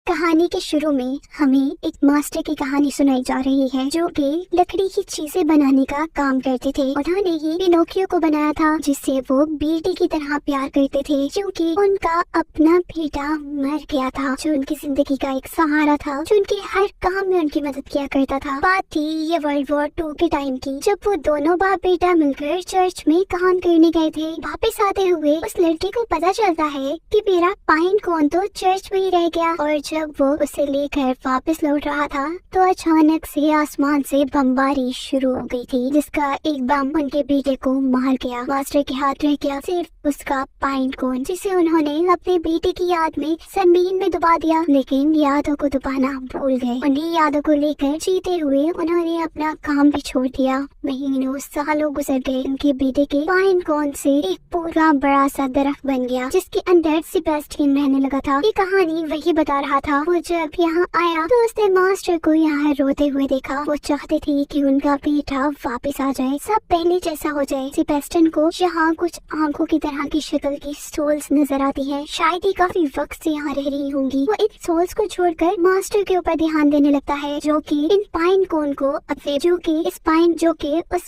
कहानी के शुरू में हमें एक मास्टर की कहानी सुनाई जा रही है जो कि लकड़ी की चीजें बनाने का काम करते थे। उन्होंने ही पिनोकियो को बनाया था जिससे वो बेटे की तरह प्यार करते थे, क्योंकि उनका अपना बेटा मर गया था जो उनकी जिंदगी का एक सहारा था, जो उनके हर काम में उनकी मदद किया करता था। बात थी ये वर्ल्ड वॉर 2 के टाइम की, जब वो दोनों बाप बेटा मिलकर चर्च में काम करने गए थे। वापस आते हुए उस लड़के को पता चलता है कि मेरा पाइन कोन तो चर्च में ही रह गया, और जब वो उसे लेकर वापस लौट रहा था तो अचानक से आसमान से बमबारी शुरू हो गई थी, जिसका एक बम उनके बेटे को मार गया। मास्टर के हाथ रह गया सिर्फ उसका पाइन कोन, जिसे उन्होंने अपने बेटे की याद में जमीन में दबा दिया, लेकिन यादों को दबाना भूल गए। उन्हीं यादों को लेकर जीते हुए उन्होंने अपना काम भी छोड़ दिया। महीनों सालों गुजर गए, उनके बेटे के पाइन कोन से एक पूरा बड़ा सा दरख्त बन गया जिसके अंदर सेबेस्टियन रहने लगा था। ये कहानी वही बता रहा था। वो जब यहाँ आया तो उसने मास्टर को यहाँ रोते हुए देखा। वो चाहते थे कि उनका बेटा वापस आ जाए, सब पहले जैसा हो जाए। सेबेस्टियन को यहाँ कुछ आंखों की तरह की शक्ल की सोल्स नजर आती है, शायद ही काफी वक्त से यहाँ रह रही होंगी। वो इन सोल्स को छोड़कर मास्टर के ऊपर ध्यान देने लगता है, जो कि इन पाइन कोन को अपने उस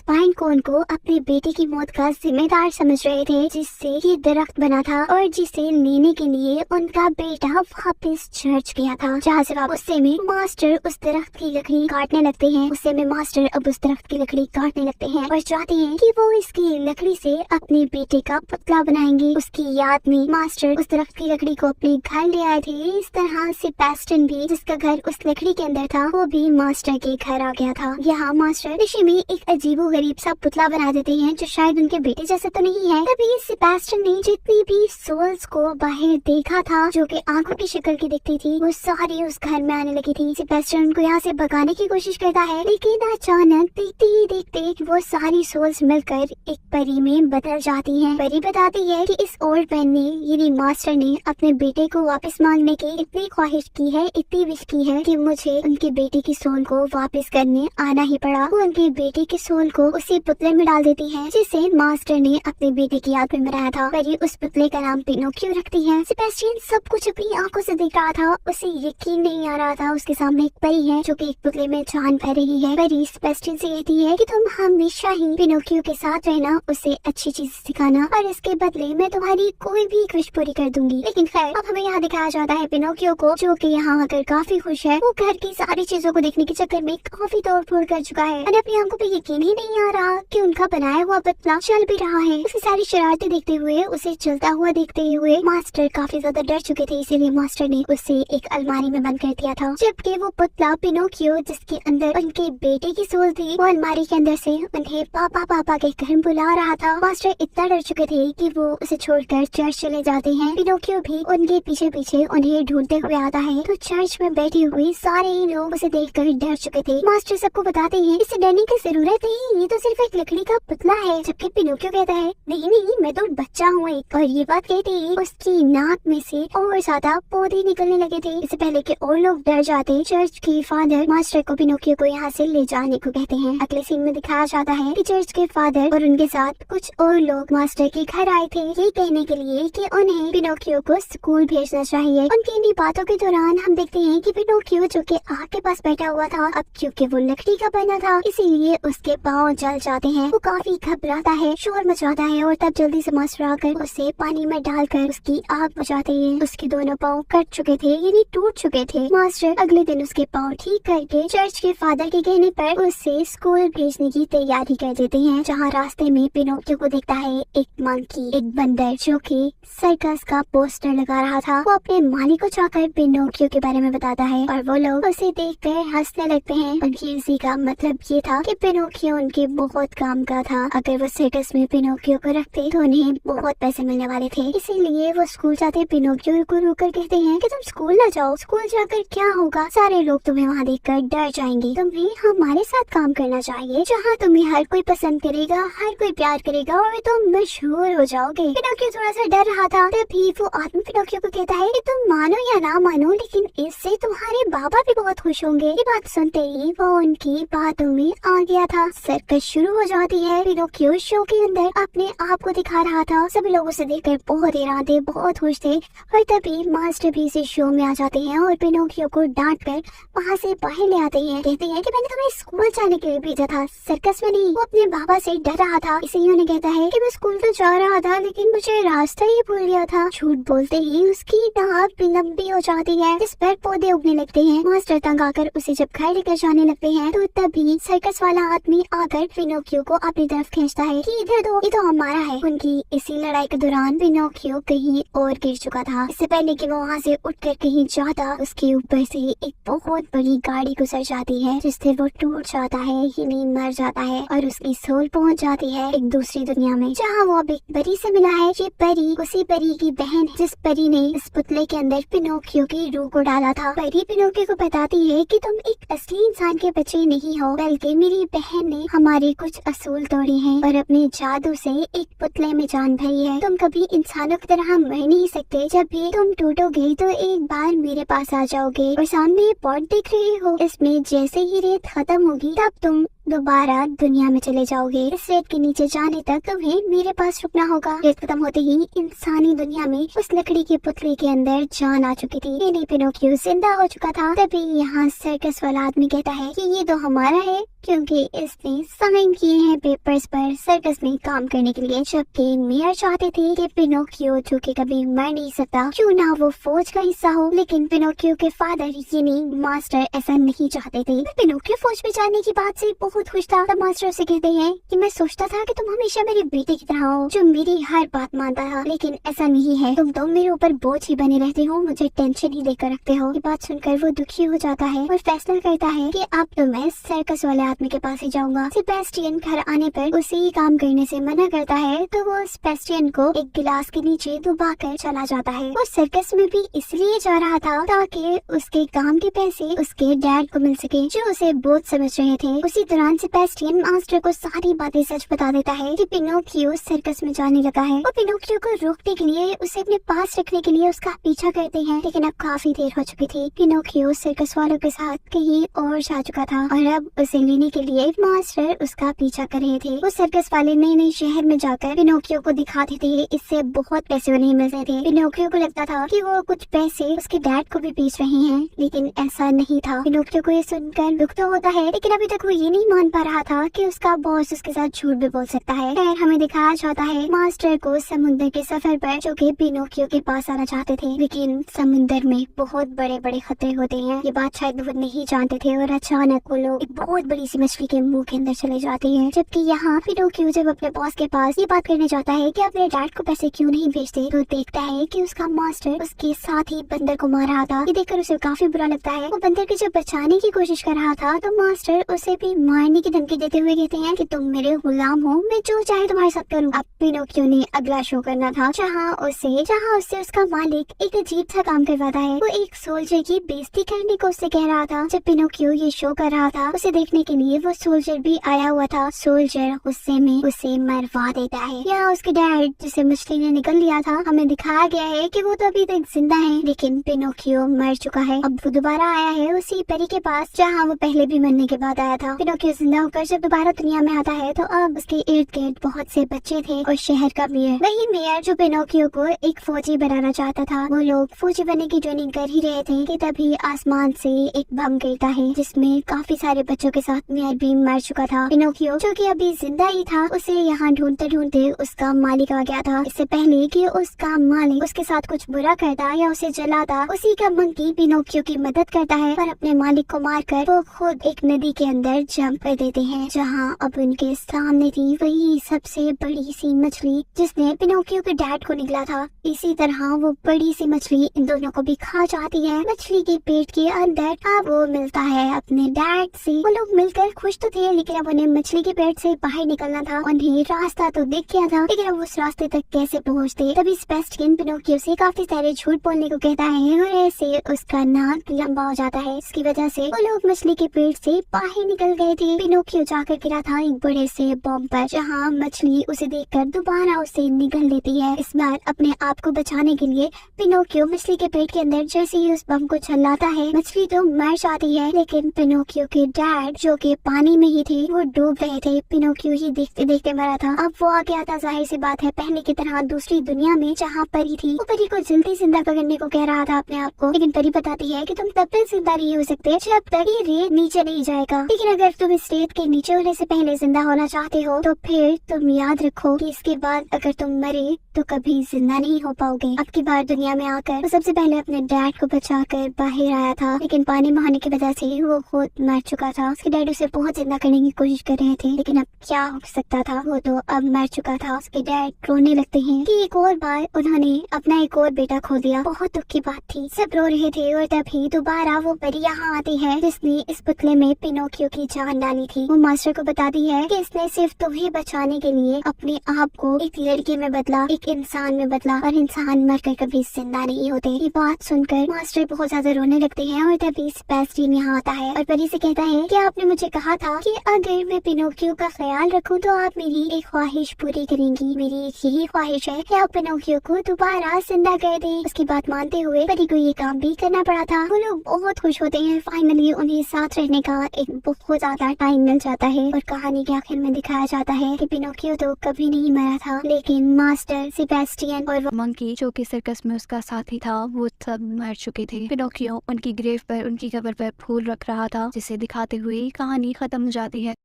पाइन कोन को अपने बेटे की मौत का जिम्मेदार समझ रहे थे, जिससे ये दरख्त बना था और जिसे लेने के लिए उनका बेटा वापस चर्च गया था। जहाँ से गुस्से में मास्टर उस दरख्त की लकड़ी काटने लगते हैं। गुस्से में मास्टर अब उस दरख्त की लकड़ी काटने लगते हैं और चाहते हैं कि वो इसकी लकड़ी से अपने बेटे का पुतला बनाएंगे। उसकी याद में मास्टर उस दरख्त की लकड़ी को अपने घर ले आए थे। इस तरह सेबेस्टियन भी, जिसका घर उस लकड़ी के अंदर था, वो भी मास्टर के घर आ गया था। यहाँ मास्टर नशे में एक अजीबोगरीब सा पुतला बना देते हैं जो शायद उनके बेटे जैसा तो नहीं है। तभी सेबेस्टियन ने जितनी भी सोल्स को बाहर देखा था जो कि आंखों की शक्ल की दिखती थी, वो सारी उस घर में आने लगी थी। सेबेस्टियन उनको यहाँ से भगाने की कोशिश करता है, लेकिन अचानक देखते ही देखते वो सारी सोल्स मिलकर एक परी में बदल जाती हैं। परी बताती है कि इस ओल्ड मैन ने, यानी मास्टर ने, अपने बेटे को वापस मांगने की इतनी ख्वाहिश की है, इतनी विश की है कि मुझे उनके बेटे की सोल को वापस करने आना ही पड़ा। वो उनके बेटे की सोल को उसी पुतले में डाल देती है जिसे मास्टर ने अपने बेटे की याद में बनाया था। परी उस पुतले का नाम पिनोकियो रखती है। सेबेस्टियन सब कुछ अपनी आंखों से देख रहा था, उसे यकीन नहीं आ रहा था उसके सामने एक परी है जो कि एक पुतले में जान भर रही है। परी सेबेस्टियन से कहती है कि तुम हमेशा ही पिनोकियो के साथ रहना, उसे अच्छी चीज सिखाना, और इसके बदले मैं तुम्हारी कोई भी विश पूरी कर दूंगी। लेकिन खैर, अब हमें यहाँ दिखाया जाता है पिनोकियो को, जो कि यहाँ आकर काफी खुश है। वो घर की सारी चीजों को देखने के चक्कर में काफी तोड़ फोड़ कर चुका है और अपनी आंखों पे यकीन ही नहीं आ रहा कि उनका बनाया हुआ पुतला चल भी रहा है। उसकी सारी शरारतें देखते हुए, उसे चलता हुआ देखते हुए मास्टर काफी ज्यादा डर चुके थे, इसीलिए मास्टर ने उसे एक अलमारी में बंद कर दिया था। जबकि वो पुतला पिनोकियो, जिसके अंदर उनके बेटे की सोल थी, वो अलमारी के अंदर से उन्हें पापा पापा कहकर बुला रहा था। मास्टर इतना डर चुके थे कि वो उसे छोड़कर चर्च चले जाते हैं। पिनोकियो भी उनके पीछे पीछे उन्हें ढूंढते हुए आता है। तो चर्च में बैठे हुए सारे लोग उसे देखकर डर चुके थे। मास्टर सबको बताते हैं इसे डरने की जरूरत नहीं, ये तो सिर्फ एक लकड़ी का पुतला है। जबकि पिनोकियो कहता है नहीं नहीं, मैं तो बच्चा हूँ एक। और ये बात कहते ही उसकी नाक में से और ज्यादा पौधे निकलने लगे थे। इससे पहले कि और लोग डर जाते, चर्च के फादर मास्टर को पिनोकियो को यहाँ से ले जाने को कहते हैं। अगले सीन में दिखाया जाता है कि चर्च के फादर और उनके साथ कुछ और लोग मास्टर के घर आए थे ये कहने के लिए कि उन्हें पिनोकियो को स्कूल भेजना चाहिए। उनकी इन्हीं बातों के दौरान हम देखते हैं कि पिनोकियो, जो कि आग के पास बैठा हुआ था, अब क्योंकि वो लकड़ी का बना था इसीलिए उसके पाँव जल जाते हैं। वो काफी घबराता है, शोर मचाता है, और तब जल्दी से मास्टर आकर उसे पानी में डालकर उसकी आग बुझाते हैं। उसके दोनों पाँव कट चुके थे, यानी टूट चुके थे। मास्टर अगले दिन उसके पाँव ठीक करके चर्च के फादर के कहने पर उसे स्कूल भेजने की तैयारी कर देते हैं। जहाँ रास्ते में पिनोकियो को देखता है एक मंकी, एक बंदर, जो कि सर्कस का पोस्टर लगा रहा था। वो अपने मालिक को जाकर पिनोकियो के बारे में बताता है और वो लोग उसे देखकर हंसने लगते हैं। उनकी हंसी का मतलब ये था कि पिनोकियो उनके बहुत काम का था। अगर वो सर्कस में पिनोकियो को रखते तो उन्हें बहुत पैसे मिलने वाले थे, इसीलिए वो स्कूल जाते पिनोकियो को रोककर कहते हैं कि तुम स्कूल न जाओ, स्कूल जाकर क्या होगा, सारे लोग तुम्हें वहाँ देखकर डर जाएंगे। तुम्हें हमारे साथ काम करना चाहिए, जहाँ तुम्हें हर कोई पसंद करेगा, हर कोई प्यार करेगा और तुम मशहूर हो जाओगे। पिनोकियो थोड़ा सा डर रहा था, तभी वो आदमी पिनोकियो को कहता है कि तुम मानो या ना मानो, लेकिन इससे तुम्हारे बाबा भी बहुत खुश होंगे। ये बात सुनते ही वो उनकी बातों में आ गया था। सर्कस शुरू हो जाती है। पिनोकियो शो के अंदर अपने आप को दिखा रहा था। सभी लोग उसे देखकर बहुत हैरान थे, बहुत खुश थे। और तभी मास्टर भी इस शो में आ जाते हैं और पिनोकियो को डांट कर वहाँ से बाहर ले आते हैं। कहते हैं कि मैंने तुम्हें स्कूल जाने के लिए भेजा था, सर्कस में नहीं। वो अपने बाबा से डर रहा था, इसीलिए उन्हें कहता है कि मैं स्कूल तो जा रहा था लेकिन मुझे रास्ता ही भूल गया था। झूठ बोलते ही उसकी नाक लंबी हो जाती है, जिस पर पौधे उगने लगते हैं। मास्टर तंग आकर उसे जब घर लेकर जाने लगते हैं तो तभी सर्कस वाला आदमी आकर पिनोकियो को अपनी तरफ खींचता है कि इधर दो, ये तो हमारा है। उनकी इसी लड़ाई के दौरान पिनोकियो कहीं और गिर चुका था। इससे पहले कि वो वहाँ से उठकर कहीं जाता, उसके ऊपर से एक बहुत बड़ी गाड़ी गुजर जाती है, जिससे वो टूट जाता है, ही नहीं मर जाता है और उसकी सोल पहुँच जाती है एक दूसरी दुनिया में, जहाँ वो अब एक परी से मिला है। ये परी उसी परी की बहन है जिस परी ने इस पुतले के अंदर पिनोकियो की रूह को डाला था। परी पिनोकियो को बताती है कि तुम एक असली इंसान के बच्चे नहीं हो, बल्कि मेरी बहन ने हमारे कुछ असूल तोड़े हैं और अपने जादू से एक पुतले में जान भरी है। तुम कभी इंसानों की तरह मर नहीं सकते। जब भी तुम टूटोगे तो एक बार मेरे पास आ जाओगे। और सामने ये पॉट देख रहे हो, इसमें जैसे ही रेत खत्म होगी तब तुम दोबारा दुनिया में चले जाओगे। इस रेत के नीचे जाने तक तुम्हें मेरे पास रुकना होगा। रेत खत्म होते ही इंसानी दुनिया में उस लकड़ी के पुतले के अंदर जान आ चुकी थी। ये नहीं, पिनोकियो जिंदा हो चुका था। तभी यहाँ सर्कस वाला आदमी कहता है कि ये तो हमारा है, क्योंकि इसने साइन किए हैं पेपर्स पर सर्कस में काम करने के लिए। जबकि मेयर चाहते थे कि पिनोकियो, जो कि कभी मर नहीं सकता, क्यों ना वो फौज का हिस्सा हो, लेकिन पिनोकियो के फादर यानी मास्टर ऐसा नहीं चाहते थे। पिनोकियो फौज में जाने की बात से बहुत खुश था। तब मास्टर उसे कहते हैं कि मैं सोचता था कि तुम हमेशा मेरे बेटे की तरह हो, जो मेरी हर बात मानता था, लेकिन ऐसा नहीं है। तुम तो मेरे ऊपर बोझ ही बने रहते हो, मुझे टेंशन ही देकर रखते हो। ये बात सुनकर वो दुखी हो जाता है और फैसला करता है कि अब तो मैं सर्कस वाले आदमी के पास ही जाऊंगा। सेबेस्टियन घर आने पर उसे ही काम करने से मना करता है, तो वो सेबेस्टियन को एक गिलास के नीचे डुबा कर चला जाता है। वो सर्कस में भी इसलिए जा रहा था ताकि उसके काम के पैसे उसके डैड को मिल सके, जो उसे बोझ समझ रहे थे। उसी दौरान सेबेस्टियन मास्टर को सारी बातें सच बता देता है कि पिनोकियो सर्कस में जाने लगा है। वो पिनोकियो को रोकने के लिए, उसे अपने पास रखने के लिए उसका पीछा करते हैं, लेकिन अब काफी देर हो चुकी थी। पिनोकियो सर्कस वालों के साथ कहीं और जा चुका था और अब उसे लेने के लिए मास्टर उसका पीछा कर रहे थे। वो सर्कस वाले नए नए शहर में जाकर पिनोकियो को दिखाते थे, इससे बहुत पैसे उन्हें मिलते थे। पिनोकियो को लगता था कि वो कुछ पैसे उसके डैड को भी बेच रहे हैं, लेकिन ऐसा नहीं था। पिनोकियो को ये सुनकर दुख तो होता है, लेकिन अभी तक वो ये नहीं मान पा रहा था कि उसका बॉस उसके साथ झूठ भी बोल सकता है। खैर, हमें दिखाया जाता है मास्टर को समुद्र के सफर पर, जो कि पिनोकियो के पास आना चाहते थे, लेकिन समुद्र में बहुत बड़े बड़े खतरे होते हैं। ये बात शायद वो नहीं जानते थे और अचानक वो लोग एक बहुत बड़ी सी मछली के मुंह के अंदर चले जाते हैं। जबकि यहाँ पिनोकियो जब अपने बॉस के पास ये बात करने जाता है कि अपने डैड को पैसे क्यों नहीं भेजते, तो देखता है कि उसका मास्टर उसके साथ ही बंदर को मार रहा था। ये देखकर उसे काफी बुरा लगता है। वो बंदर को जब बचाने की कोशिश कर रहा था तो मास्टर उसे भी मारने की धमकी देते हुए कहते हैं कि तुम मेरे गुलाम हो, मैं जो चाहे तुम्हारे साथ करूँ। अब पिनोकियो ने अगला शो करना था, जहाँ उससे उसका मालिक एक अजीब सा काम करवाता है। वो एक सोल्जर की बेइज्जती करने को उससे कह रहा था। जब पिनोकियो ये शो कर रहा था, उसे देखने के लिए वो सोल्जर भी आया हुआ था। सोल्जर गुस्से में उसे मरवा देता है। यहाँ उसके डैड, जिसे मछली ने निकल लिया था, हमें दिखाया गया है कि वो तो अभी तक जिंदा है, लेकिन पिनोकियो मर चुका है। अब वो दोबारा आया है उसी परी के पास, जहाँ वो पहले भी मरने के बाद आया था। पिनोकियो जिंदा होकर जब दोबारा दुनिया में आता है तो अब उसके इर्द गिर्द बहुत से बच्चे थे और शहर का मेयर, वही मेयर जो पिनोकियो को एक फौजी बनाना चाहता था। वो लोग फौजी बनने की ट्रेनिंग कर ही रहे थे कि तभी आसमान से एक बम गिरता है, जिसमें काफी सारे बच्चों के साथ मेयर भी मर चुका था। पिनोकियो, जो कि अभी जिंदा ही था, उसे यहाँ ढूंढते ढूंढते उसका मालिक आ गया था। इससे पहले कि उसका मालिक उसके साथ कुछ बुरा करता या उसे जलाता, उसी का मंकी पिनोकियो की मदद करता है और अपने मालिक को मारकर वो खुद एक नदी के अंदर जंप कर देते हैं, जहाँ अब उनके सामने थी वही सबसे बड़ी सी मछली जिसने पिनोकियो के डैड को निकला था। इसी तरह वो बड़ी सी मछली इन दोनों को भी खा जाती है। मछली के पेट के अंदर अब वो मिलता है अपने डैड से। वो लोग मिलकर खुश तो थे, लेकिन अब उन्हें मछली के पेट से बाहर निकलना था। उन्हें रास्ता तो दिख गया था, लेकिन अब उस रास्ते तक कैसे पहुँचते। तभी सेबेस्टियन पिनोकियो से काफी सारे झूठ बोलने को कहता है और ऐसे उसका नाक लंबा हो जाता है। इसकी वजह से वो लोग मछली के पेट से बाहर निकल गए थे में पिनोकियो जाकर गिरा था एक बड़े से बम पर, जहाँ मछली उसे देखकर दोबारा उसे निगल लेती है। इस बार अपने आप को बचाने के लिए पिनोकियो मछली के पेट के अंदर जैसे ही उस बम को चलाता है, मछली तो मर जाती है, लेकिन पिनोकियो के डैड जो कि पानी में ही थे वो डूब रहे थे। पिनोकियो ही देखते देखते मरा था। अब वो आ गया था, जाहिर सी बात है, पहले की तरह दूसरी दुनिया में जहाँ परी थी। वो परी को जल्दी जिंदा पकड़ने को कह रहा था अपने आप को, लेकिन परी बताती है कि तुम तब तक जिंदा नहीं हो सकते जब तक ये रेत नीचे नहीं जाएगा, लेकिन अगर तुम इस रेत के नीचे होने से पहले जिंदा होना चाहते हो तो फिर तुम याद रखो कि इसके बाद अगर तुम मरे तो कभी जिंदा नहीं हो पाओगे। अब की बार दुनिया में आकर वो सबसे पहले अपने डैड को बचाकर बाहर आया था, लेकिन पानी में होने की वजह से वो खुद मर चुका था। उसके डैड उसे बहुत जिंदा करने की कोशिश कर रहे थे, लेकिन अब क्या हो सकता था, वो तो अब मर चुका था। उसके डैड रोने लगते हैं कि एक और बार उन्होंने अपना एक और बेटा खो दिया। बहुत दुख की बात थी, सब रो रहे थे और तभी दोबारा वो परी यहाँ आती है जिसने इस पुतले में पिनोकियो की जान डाली थी। वो मास्टर को बताती है कि इसने सिर्फ तुम्हें बचाने के लिए अपने आप को एक लड़के में बदला, एक इंसान में बदला, और इंसान मरकर कभी जिंदा नहीं होते। ये बात सुनकर मास्टर बहुत ज्यादा रोने लगते हैं और तभी सेबेस्टियन यहाँ आता है और परी से कहता है कि आपने मुझे कहा था कि अगर मैं पिनोकियो का ख्याल रखूं तो आप मेरी एक ख्वाहिश पूरी करेंगी। मेरी एक यही ख्वाहिश है कि आप पिनोकियो को दोबारा जिंदा कर दें। उसकी बात मानते हुए परी को ये काम भी करना पड़ा था। वो लोग बहुत खुश होते हैं, फाइनली उन्हें साथ रहने का एक बहुत ज्यादा टाइम मिल जाता है और कहानी के आखिर में दिखाया जाता है कि पिनोकियो तो कभी नहीं मरा था, लेकिन मास्टर, सेबेस्टियन और मंकी जो कि सर्कस में उसका साथी था वो सब मर चुके थे। पिनोकियो उनकी ग्रेव पर, उनकी कब्र पर फूल रख रहा था, जिसे दिखाते हुए कहानी खत्म हो जाती है।